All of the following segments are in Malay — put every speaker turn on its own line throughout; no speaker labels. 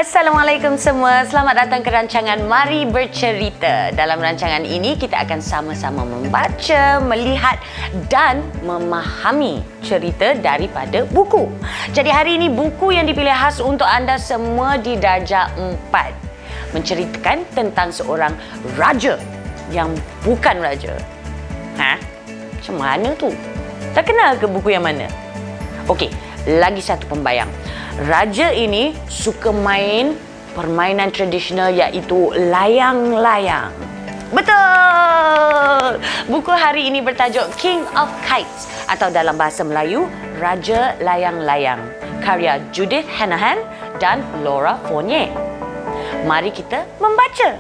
Assalamualaikum semua. Selamat datang ke rancangan Mari Bercerita. Dalam rancangan ini kita akan sama-sama membaca, melihat dan memahami cerita daripada buku. Jadi hari ini buku yang dipilih khas untuk anda semua di darjah 4 menceritakan tentang seorang raja yang bukan raja. Macam mana tu? Tak kenal ke buku yang mana? Okey, lagi satu pembayang. Raja ini suka main permainan tradisional iaitu layang-layang. Betul! Buku hari ini bertajuk King of Kites atau dalam bahasa Melayu, Raja Layang-Layang. Karya Judith Hanahan dan Laura Fournier. Mari kita membaca.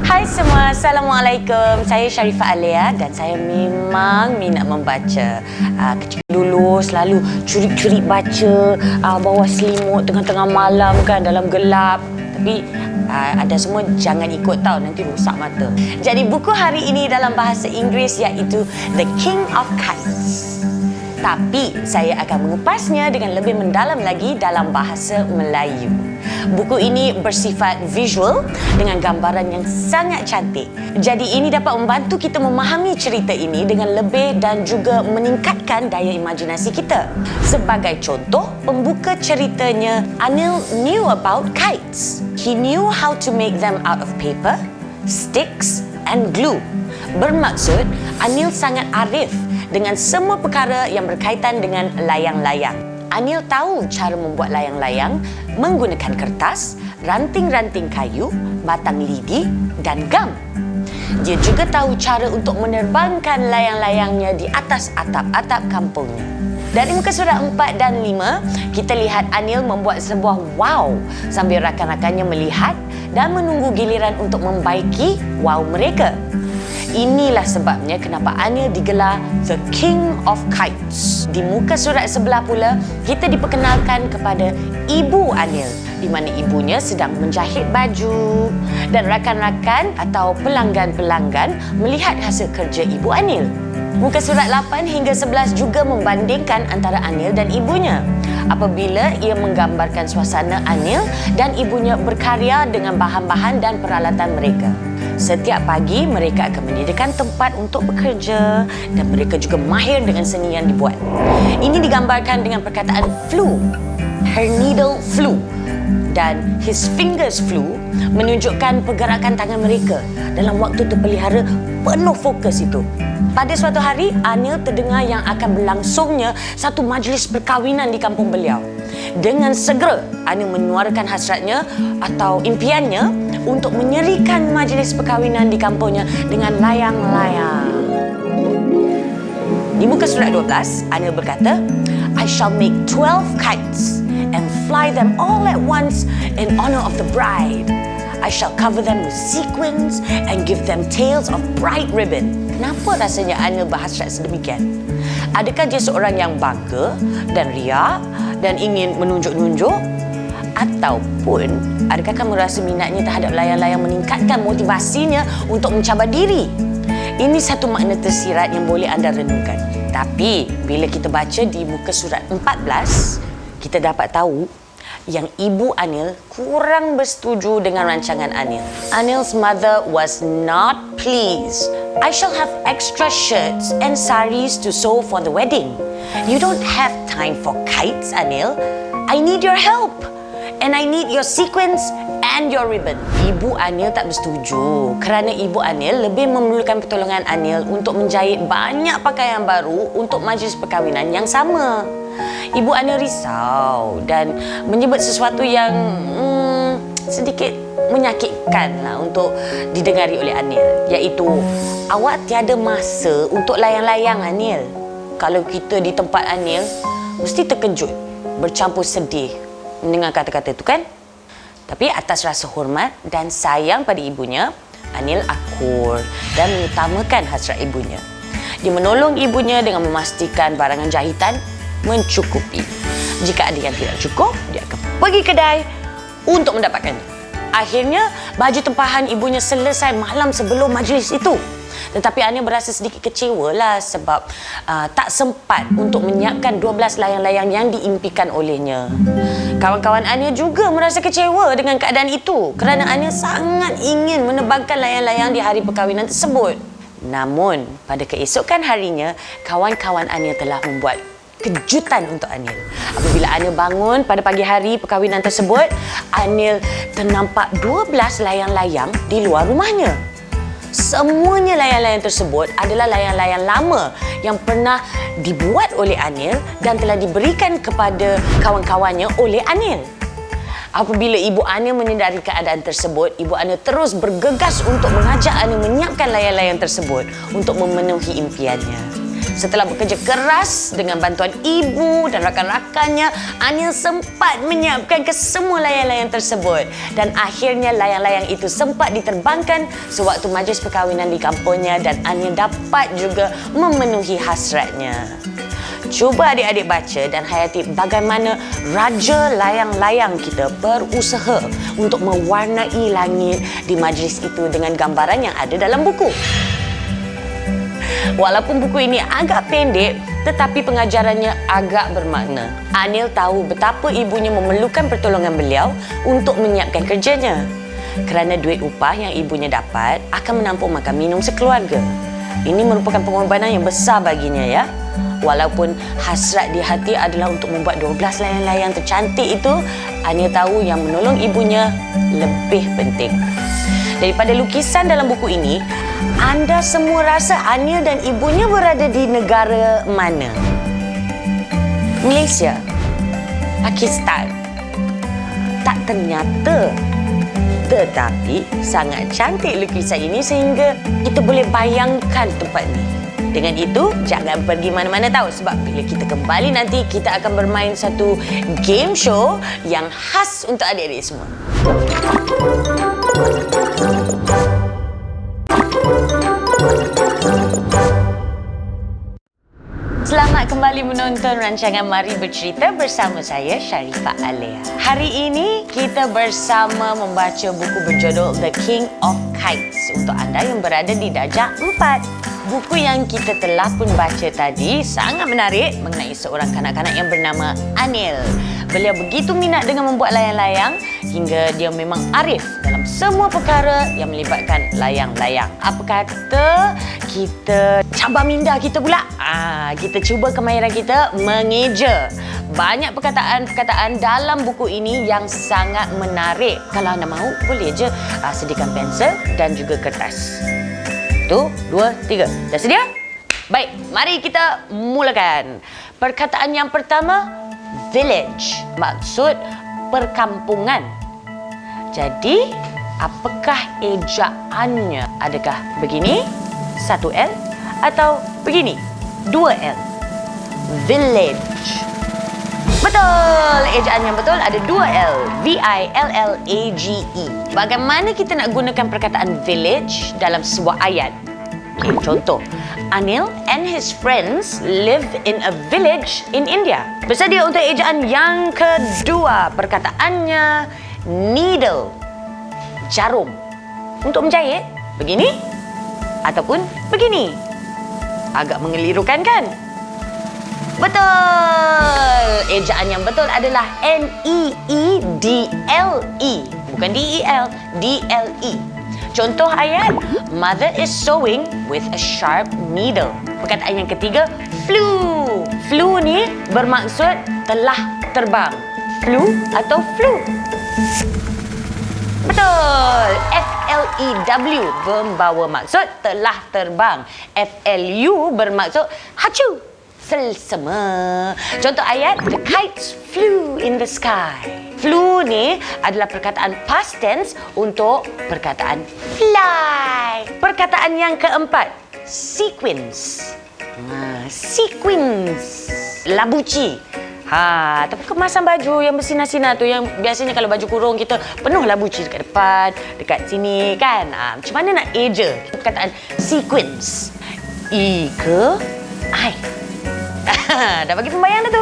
Hai semua, Assalamualaikum. Saya Sharifah Alia dan saya memang minat membaca. Kecil dulu selalu curi-curi baca bawah selimut tengah-tengah malam kan, dalam gelap. Tapi ada semua jangan ikut tau, nanti rosak mata. Jadi buku hari ini dalam bahasa Inggeris iaitu The King of Kites. Tapi saya akan mengupasnya dengan lebih mendalam lagi dalam bahasa Melayu. Buku ini bersifat visual dengan gambaran yang sangat cantik. Jadi ini dapat membantu kita memahami cerita ini dengan lebih dan juga meningkatkan daya imajinasi kita. Sebagai contoh, pembuka ceritanya, Anil knew about kites. He knew how to make them out of paper, sticks and glue. Bermaksud, Anil sangat arif dengan semua perkara yang berkaitan dengan layang-layang. Anil tahu cara membuat layang-layang menggunakan kertas, ranting-ranting kayu, batang lidi dan gam. Dia juga tahu cara untuk menerbangkan layang-layangnya di atas atap-atap kampungnya. Dari muka surat 4 dan 5, kita lihat Anil membuat sebuah wow sambil rakan-rakannya melihat dan menunggu giliran untuk membaiki wow mereka. Inilah sebabnya kenapa Anil digelar The King of Kites. Di muka surat sebelah pula, kita diperkenalkan kepada ibu Anil, di mana ibunya sedang menjahit baju dan rakan-rakan atau pelanggan-pelanggan melihat hasil kerja ibu Anil. Muka surat 8 hingga 11 juga membandingkan antara Anil dan ibunya. Apabila ia menggambarkan suasana Anil dan ibunya berkarya dengan bahan-bahan dan peralatan mereka. Setiap pagi mereka akan menyediakan tempat untuk bekerja dan mereka juga mahir dengan seni yang dibuat. Ini digambarkan dengan perkataan flew. Her needle flew dan his fingers flew menunjukkan pergerakan tangan mereka dalam waktu terpelihara penuh fokus itu. Pada suatu hari, Anil terdengar yang akan berlangsungnya satu majlis perkahwinan di kampung beliau. Dengan segera, Anil menyuarakan hasratnya atau impiannya untuk menyerikan majlis perkahwinan di kampungnya dengan layang-layang. Di muka surat 12, Anil berkata, I shall make 12 kites and fly them all at once in honor of the bride. I shall cover them with sequins and give them tails of bright ribbon. Kenapa rasanya Anil berhasrat sedemikian? Adakah dia seorang yang bangga dan riak dan ingin menunjuk-nunjuk? Ataupun adakah kamu rasa minatnya terhadap layang-layang meningkatkan motivasinya untuk mencabar diri? Ini satu makna tersirat yang boleh anda renungkan. Tapi bila kita baca di muka surat 14, kita dapat tahu yang ibu Anil kurang bersetuju dengan rancangan Anil. Anil's mother was not pleased. I shall have extra shirts and saris to sew for the wedding. You don't have time for kites, Anil. I need your help. And I need your sequins and your ribbon. Ibu Anil tak bersetuju kerana ibu Anil lebih memerlukan pertolongan Anil untuk menjahit banyak pakaian baru untuk majlis perkahwinan yang sama. Ibu Anil risau dan menyebut sesuatu yang sedikit menyakitkan lah untuk didengari oleh Anil, iaitu awak tiada masa untuk layang-layang, Anil. Kalau kita di tempat Anil, mesti terkejut, bercampur sedih mendengar kata-kata itu kan? Tapi atas rasa hormat dan sayang pada ibunya, Anil akur dan mengutamakan hasrat ibunya. Dia menolong ibunya dengan memastikan barangan jahitan mencukupi. Jika ada yang tidak cukup, dia akan pergi kedai untuk mendapatkannya. Akhirnya, baju tempahan ibunya selesai malam sebelum majlis itu. Tetapi Anil berasa sedikit kecewa lah sebab tak sempat untuk menyiapkan 12 layang-layang yang diimpikan olehnya. Kawan-kawan Anil juga merasa kecewa dengan keadaan itu kerana Anil sangat ingin menerbangkan layang-layang di hari perkahwinan tersebut. Namun, pada keesokan harinya, kawan-kawan Anil telah membuat kejutan untuk Anil. Apabila Anil bangun pada pagi hari perkahwinan tersebut, Anil ternampak 12 layang-layang di luar rumahnya. Semuanya layang-layang tersebut adalah layang-layang lama yang pernah dibuat oleh Anil dan telah diberikan kepada kawan-kawannya oleh Anil. Apabila Ibu Anil menyedari keadaan tersebut, Ibu Anil terus bergegas untuk mengajak Anil menyiapkan layang-layang tersebut untuk memenuhi impiannya. Setelah bekerja keras dengan bantuan ibu dan rakan-rakannya, Anil sempat menyiapkan kesemua layang-layang tersebut dan akhirnya layang-layang itu sempat diterbangkan sewaktu majlis perkahwinan di kampungnya dan Anil dapat juga memenuhi hasratnya. Cuba adik-adik baca dan hayati bagaimana Raja Layang-Layang kita berusaha untuk mewarnai langit di majlis itu dengan gambaran yang ada dalam buku. Walaupun buku ini agak pendek, tetapi pengajarannya agak bermakna. Anil tahu betapa ibunya memerlukan pertolongan beliau untuk menyiapkan kerjanya. Kerana duit upah yang ibunya dapat akan menampung makan minum sekeluarga. Ini merupakan pengorbanan yang besar baginya ya. Walaupun hasrat di hati adalah untuk membuat 12 layang-layang tercantik itu, Anil tahu yang menolong ibunya lebih penting. Daripada lukisan dalam buku ini, anda semua rasa Anil dan ibunya berada di negara mana? Malaysia? Pakistan? Tak ternyata. Tetapi sangat cantik lukisan ini sehingga kita boleh bayangkan tempat ini. Dengan itu, jangan pergi mana-mana tahu sebab bila kita kembali nanti, kita akan bermain satu game show yang khas untuk adik-adik semua. Selamat kembali menonton rancangan Mari Bercerita bersama saya, Sharifah Alea. Hari ini kita bersama membaca buku berjudul The King of Kites untuk anda yang berada di darjah 4. Buku yang kita telah pun baca tadi sangat menarik mengenai seorang kanak-kanak yang bernama Anil. Beliau begitu minat dengan membuat layang-layang hingga dia memang arif dalam semua perkara yang melibatkan layang-layang. Apa kata kita cabar minda kita pula? Kita cuba kemahiran kita mengeja. Banyak perkataan-perkataan dalam buku ini yang sangat menarik. Kalau anda mahu, boleh je sediakan pensel dan juga kertas. 1, 2, 3. Dah sedia? Baik, mari kita mulakan. Perkataan yang pertama, village. Maksud perkampungan. Jadi, apakah ejaannya? Adakah begini, 1L, atau begini, 2L? Village. Betul! Ejaan yang betul ada 2L. V-I-L-L-A-G-E. Bagaimana kita nak gunakan perkataan village dalam sebuah ayat? Okay, contoh. Anil and his friends live in a village in India. Bersedia untuk ejaan yang kedua. Perkataannya needle. Jarum. Untuk menjahit, begini ataupun begini. Agak mengelirukan kan? Betul! Ejaan yang betul adalah N-E-E-D-L-E. Bukan D-E-L, D-L-E. Contoh ayat, Mother is sewing with a sharp needle. Perkataan yang ketiga, flew. Flew ni bermaksud telah terbang. Flew atau flew? Betul! F-L-E-W membawa maksud telah terbang. F-L-U bermaksud hacu. Selsema. Contoh ayat, the kites flew in the sky. Flew ni adalah perkataan past tense untuk perkataan fly. Perkataan yang keempat, sequence. Sequence. Labuci. Tapi kemasan baju yang bersinar-sinar tu yang biasanya kalau baju kurung kita penuh labuci dekat depan, dekat sini kan. Macam mana nak eja perkataan sequence? E ke I? Dah bagi pembayang dah tu.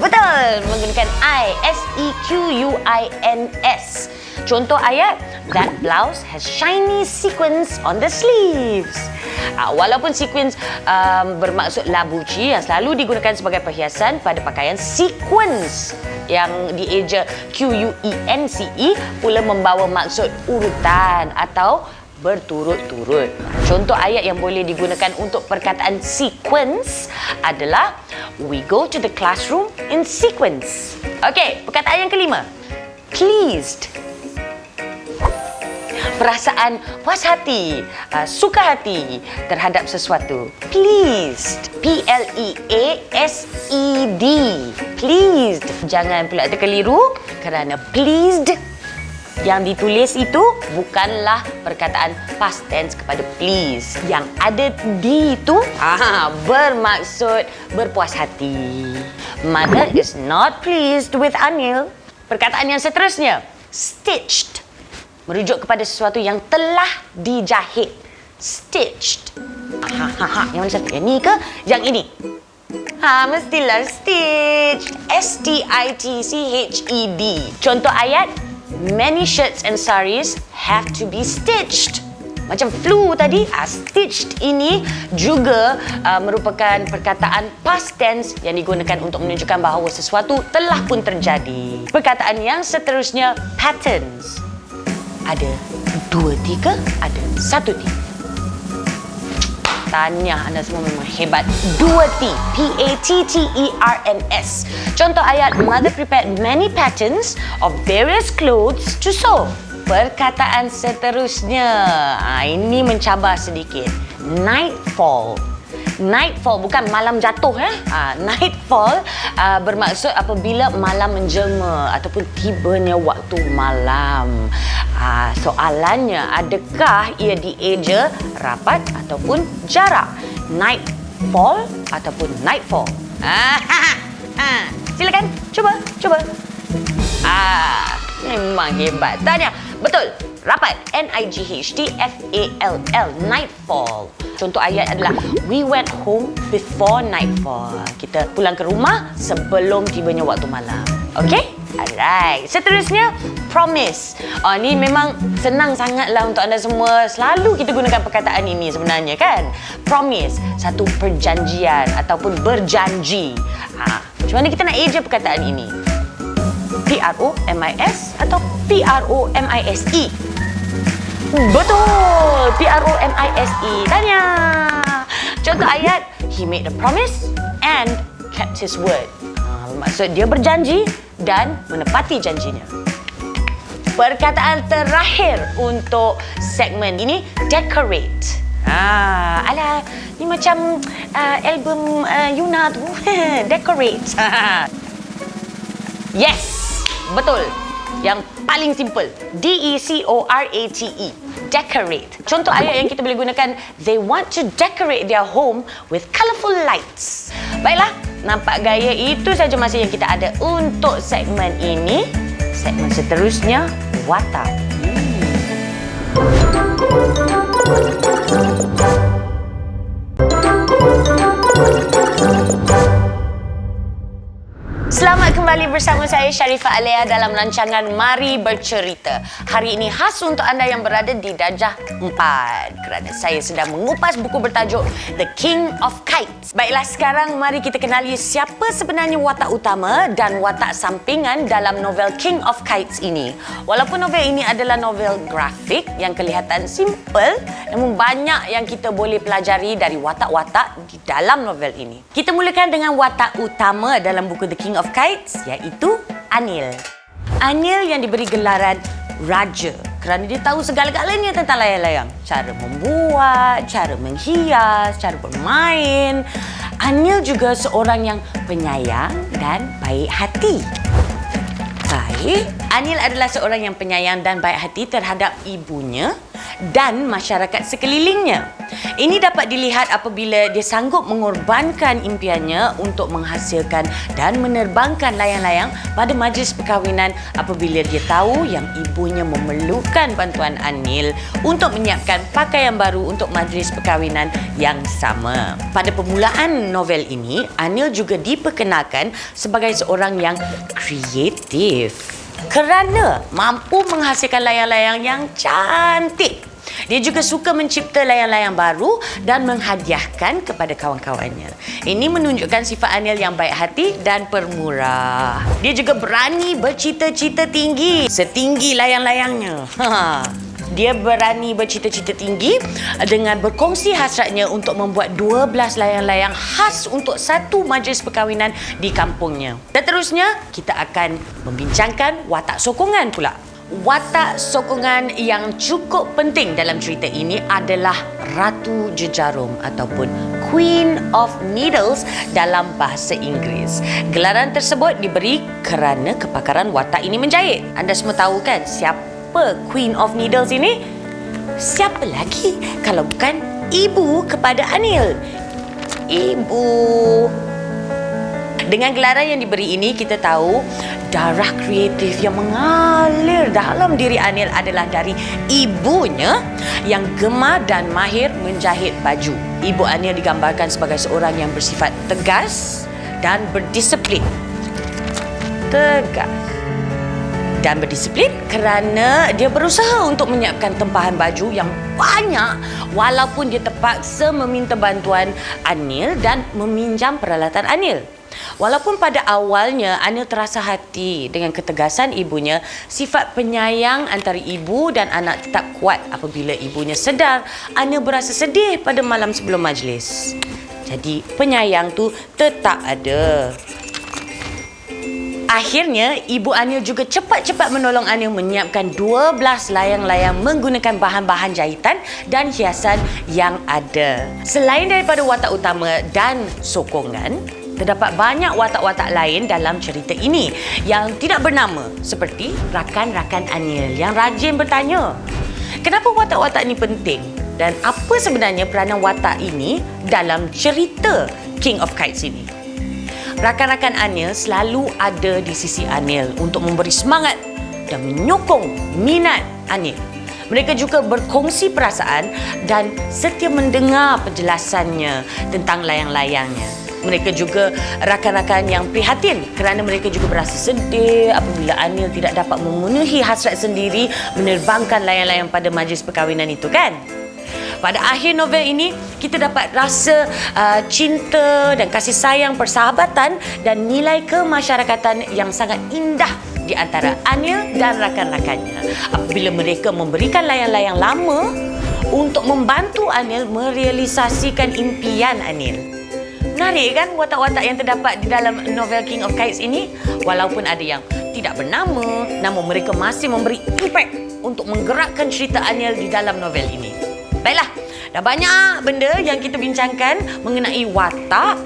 Betul, menggunakan I, S-E-Q-U-I-N-S. Contoh ayat, that blouse has shiny sequins on the sleeves. Walaupun sequins bermaksud labuci yang selalu digunakan sebagai perhiasan pada pakaian, sequence yang dieja Quence pula membawa maksud urutan atau berturut-turut. Contoh ayat yang boleh digunakan untuk perkataan sequence adalah we go to the classroom in sequence. Okey, perkataan yang kelima. Pleased. Perasaan puas hati, suka hati terhadap sesuatu. Pleased. P-L-E-A-S-E-D. Pleased. Jangan pula terkeliru kerana pleased yang ditulis itu bukanlah perkataan past tense kepada please. Yang ada di itu bermaksud berpuas hati. Mother is not pleased with Anil. Perkataan yang seterusnya, stitched, merujuk kepada sesuatu yang telah dijahit. Stitched. Yang mana satu? Yang ni ke? Yang ini? Mestilah stitched. S-T-I-T-C-H-E-D. Contoh ayat, many shirts and saris have to be stitched. Macam flu tadi, stitched ini juga merupakan perkataan past tense yang digunakan untuk menunjukkan bahawa sesuatu telah pun terjadi. Perkataan yang seterusnya, patterns. Ada 2 T ke? Ada 1 T. Tahniah, anda semua memang hebat. 2 T. P-A-T-T-E-R-N-S. Contoh ayat, mother prepared many patterns of various clothes to sew. Perkataan seterusnya, ini mencabar sedikit. Nightfall. Nightfall bukan malam jatuh Nightfall bermaksud apabila malam menjelma ataupun tibanya waktu malam. Soalannya, adakah ia dieja rapat ataupun jarak? Nightfall ataupun nightfall? Silakan cuba. Memang hebat. Tanya, betul. Rapat. N-I-G-H-T-F-A-L-L. Nightfall. Contoh ayat adalah we went home before nightfall. Kita pulang ke rumah sebelum tibanya waktu malam. Okey? Alright. Seterusnya, promise. Ni memang senang sangatlah untuk anda semua. Selalu kita gunakan perkataan ini sebenarnya kan? Promise. Satu perjanjian ataupun berjanji. Macam mana kita nak eja perkataan ini? P-R-O-M-I-S atau P-R-O-M-I-S-E? Betul! P-R-O-M-I-S-E. Tanya! Contoh ayat, he made a promise and kept his word. Maksud dia berjanji dan menepati janjinya. Perkataan terakhir untuk segmen ini, decorate. Ni macam album Yuna tu. Decorate. Yes! Betul. Yang paling simple. D-E-C-O-R-A-T-E. Decorate. Contoh ayat yang kita boleh gunakan, they want to decorate their home with colourful lights. Baiklah, nampak gaya itu saja masa yang kita ada untuk segmen ini. Segmen seterusnya, watak. Selamat kembali bersama saya Sharifah Alea dalam rancangan Mari Bercerita. Hari ini khas untuk anda yang berada di darjah 4 kerana saya sedang mengupas buku bertajuk The King of Kites. Baiklah, sekarang mari kita kenali siapa sebenarnya watak utama dan watak sampingan dalam novel King of Kites ini. Walaupun novel ini adalah novel grafik yang kelihatan simple, namun banyak yang kita boleh pelajari dari watak-watak di dalam novel ini. Kita mulakan dengan watak utama dalam buku The King of Kites, iaitu Anil. Anil yang diberi gelaran Raja kerana dia tahu segala-galanya tentang layang-layang. Cara membuat, cara menghias, cara bermain. Anil juga seorang yang penyayang dan baik hati. Anil adalah seorang yang penyayang dan baik hati terhadap ibunya dan masyarakat sekelilingnya. Ini dapat dilihat apabila dia sanggup mengorbankan impiannya untuk menghasilkan dan menerbangkan layang-layang pada majlis perkahwinan apabila dia tahu yang ibunya memerlukan bantuan Anil untuk menyiapkan pakaian baru untuk majlis perkahwinan yang sama. Pada permulaan novel ini, Anil juga diperkenalkan sebagai seorang yang kreatif kerana mampu menghasilkan layang-layang yang cantik. Dia juga suka mencipta layang-layang baru dan menghadiahkan kepada kawan-kawannya. Ini menunjukkan sifat Anil yang baik hati dan pemurah. Dia juga berani bercita-cita tinggi, setinggi layang-layangnya. Dia berani bercita-cita tinggi dengan berkongsi hasratnya untuk membuat 12 layang-layang khas untuk satu majlis perkahwinan di kampungnya. Dan terusnya, kita akan membincangkan watak sokongan pula. Watak sokongan yang cukup penting dalam cerita ini adalah Ratu Jejarum ataupun Queen of Needles dalam bahasa Inggeris. Gelaran tersebut diberi kerana kepakaran watak ini menjahit. Anda semua tahu kan siapa Queen of Needles ini? Siapa lagi kalau bukan ibu kepada Anil? Ibu. Dengan gelaran yang diberi ini, kita tahu darah kreatif yang mengalir dalam diri Anil adalah dari ibunya yang gemar dan mahir menjahit baju. Ibu Anil digambarkan sebagai seorang yang bersifat tegas dan berdisiplin. Tegas dan berdisiplin kerana dia berusaha untuk menyiapkan tempahan baju yang banyak walaupun dia terpaksa meminta bantuan Anil dan meminjam peralatan Anil. Walaupun pada awalnya Anil terasa hati dengan ketegasan ibunya, sifat penyayang antara ibu dan anak tetap kuat apabila ibunya sedar Anil berasa sedih pada malam sebelum majlis. Jadi penyayang tu tetap ada. Akhirnya, Ibu Anil juga cepat-cepat menolong Anil menyiapkan 12 layang-layang menggunakan bahan-bahan jahitan dan hiasan yang ada. Selain daripada watak utama dan sokongan, terdapat banyak watak-watak lain dalam cerita ini yang tidak bernama seperti rakan-rakan Anil yang rajin bertanya, kenapa watak-watak ini penting? Dan apa sebenarnya peranan watak ini dalam cerita King of Kites ini? Rakan-rakan Anil selalu ada di sisi Anil untuk memberi semangat dan menyokong minat Anil. Mereka juga berkongsi perasaan dan setia mendengar penjelasannya tentang layang-layangnya. Mereka juga rakan-rakan yang prihatin kerana mereka juga berasa sedih apabila Anil tidak dapat memenuhi hasrat sendiri menerbangkan layang-layang pada majlis perkahwinan itu, kan? Pada akhir novel ini, kita dapat rasa cinta dan kasih sayang, persahabatan dan nilai kemasyarakatan yang sangat indah di antara Anil dan rakan-rakannya. Apabila mereka memberikan layang-layang lama untuk membantu Anil merealisasikan impian Anil. Menarik kan watak-watak yang terdapat di dalam novel King of Kites ini? Walaupun ada yang tidak bernama, namun mereka masih memberi impact untuk menggerakkan cerita Anil di dalam novel ini. Baiklah, dah banyak benda yang kita bincangkan mengenai watak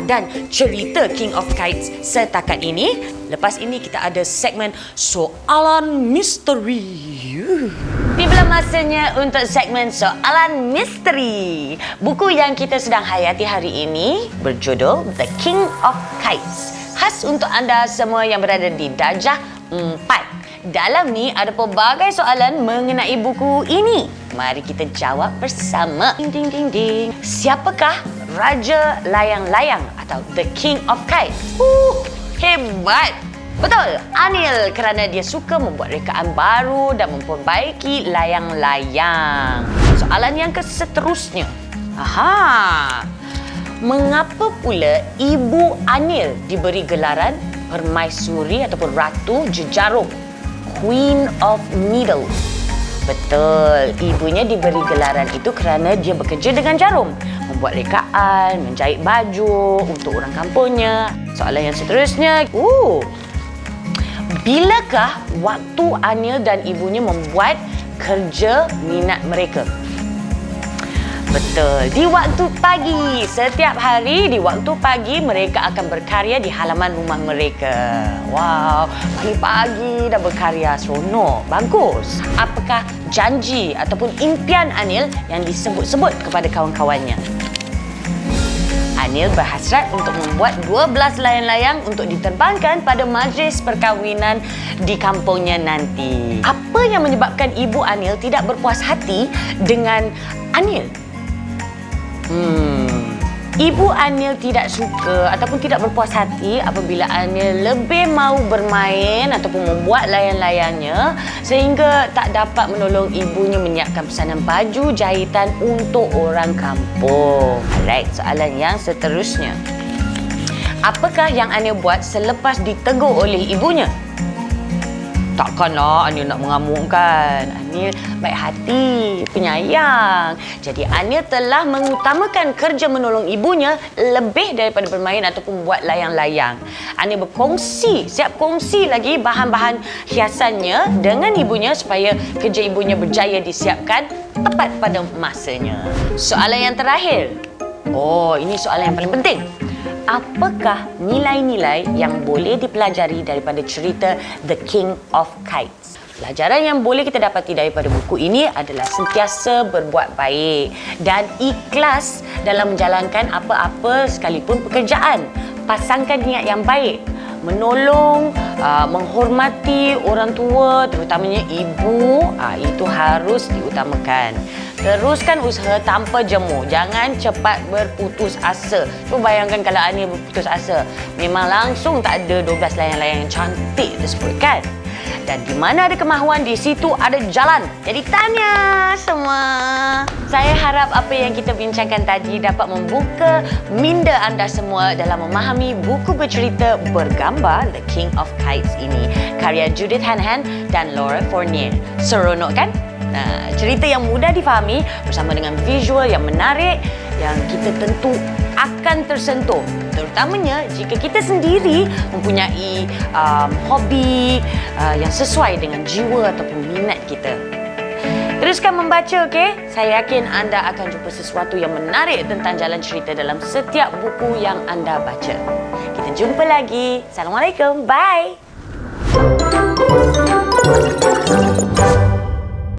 dan cerita King of Kites setakat ini. Lepas ini kita ada segmen Soalan Misteri. Tibalah masanya untuk segmen Soalan Misteri. Buku yang kita sedang hayati hari ini berjudul The King of Kites. Khas untuk anda semua yang berada di darjah 4. Dalam ni ada pelbagai soalan mengenai buku ini. Mari kita jawab bersama. Ding ding ding ding. Siapakah Raja Layang-Layang atau The King of Kites? Hebat. Betul, Anil kerana dia suka membuat rekaan baru dan memperbaiki layang-layang. Soalan yang seterusnya. Mengapa pula Ibu Anil diberi gelaran Permaisuri ataupun Ratu Jejarum, Queen of Needles? Betul, ibunya diberi gelaran itu kerana dia bekerja dengan jarum, membuat rekaan, menjahit baju untuk orang kampungnya. Soalan yang seterusnya, bilakah waktu Anil dan ibunya membuat kerja minat mereka? Betul, di waktu pagi. Setiap hari di waktu pagi mereka akan berkarya di halaman rumah mereka. Wow, pagi-pagi dah berkarya, seronok, bagus. Apakah janji ataupun impian Anil yang disebut-sebut kepada kawan-kawannya? Anil berhasrat untuk membuat 12 layang-layang untuk diterbangkan pada majlis perkahwinan di kampungnya nanti. Apa yang menyebabkan ibu Anil tidak berpuas hati dengan Anil? Ibu Anil tidak suka ataupun tidak berpuas hati apabila Anil lebih mahu bermain ataupun membuat layang-layangnya sehingga tak dapat menolong ibunya menyiapkan pesanan baju jahitan untuk orang kampung. Alright, soalan yang seterusnya. Apakah yang Anil buat selepas ditegur oleh ibunya? Takkanlah Anil nak mengamukkan. Anil baik hati, penyayang. Jadi Anil telah mengutamakan kerja menolong ibunya lebih daripada bermain ataupun buat layang-layang. Anil siap kongsi lagi bahan-bahan hiasannya dengan ibunya supaya kerja ibunya berjaya disiapkan tepat pada masanya. Soalan yang terakhir. Oh, ini soalan yang paling penting. Apakah nilai-nilai yang boleh dipelajari daripada cerita The King of Kites? Pelajaran yang boleh kita dapati daripada buku ini adalah sentiasa berbuat baik dan ikhlas dalam menjalankan apa-apa sekalipun pekerjaan. Pasangkan niat yang baik, menolong, menghormati orang tua, terutamanya ibu, itu harus diutamakan. Teruskan usaha tanpa jemu. Jangan cepat berputus asa. Cuba bayangkan kalau Anil berputus asa. Memang langsung tak ada 12 layang-layang yang cantik tersebut kan? Dan di mana ada kemahuan, di situ ada jalan. Jadi tanya semua. Saya harap apa yang kita bincangkan tadi dapat membuka minda anda semua dalam memahami buku bercerita bergambar The King of Kites ini. Karya Judith Han dan Laura Fournier. Seronok kan? Nah, cerita yang mudah difahami bersama dengan visual yang menarik yang kita tentu akan tersentuh. Terutamanya jika kita sendiri mempunyai hobi yang sesuai dengan jiwa ataupun minat kita. Teruskan membaca, okey? Saya yakin anda akan jumpa sesuatu yang menarik tentang jalan cerita dalam setiap buku yang anda baca. Kita jumpa lagi. Assalamualaikum. Bye.